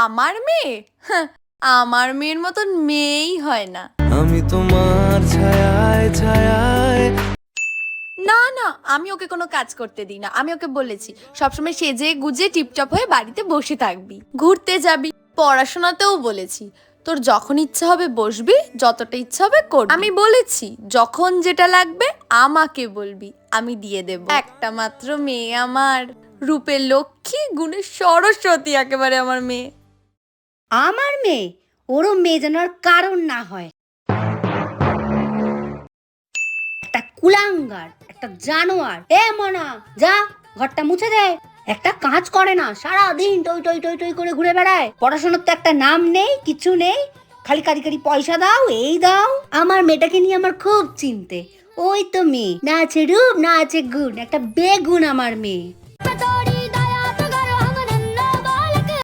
আমার মেয়ে? হ্যাঁ, আমার মেয়ের মতন মেয়েই হয় না। আমি তোমার ছায়ায় ছায়ায়। না না, আমি ওকে কোনো কাজ করতে দিই না। আমি ওকে বলেছি সবসময় সেজে গুজে টিপটপ হয়ে বাড়িতে বসে থাকবি, ঘুরতে যাবি। পড়াশোনাতেও বলেছি তোর যখন ইচ্ছা হবে বসবি, যতটা ইচ্ছা হবে করবি। আমি বলেছি যখন যেটা লাগবে আমাকে বলবি, আমি দিয়ে দেব। একটা মাত্র মেয়ে আমার, রূপের লক্ষ্মী, গুণের সরস্বতী একেবারে আমার মেয়ে। আমার মেয়ে? ওরও মেয়ে যেন আর কারণ না হয়। একটা কুলাঙ্গার, একটা জানোয়ার। এ মনা, যা ঘরটা মুছে দে। একটা কাজ করে না, সারা দিন টই টই টই টই করে ঘুরে বেড়ায়। পড়াশোনার তো একটা নাম নেই, কিছু নেই, খালি কারি কারি পয়সা দাও, এই দাও। আমার মেয়েটাকে নিয়ে আমার খুব চিন্তে। ওই তো মেয়ে, না আছে রূপ না আছে গুণ, একটা বেগুন আমার মেয়ে।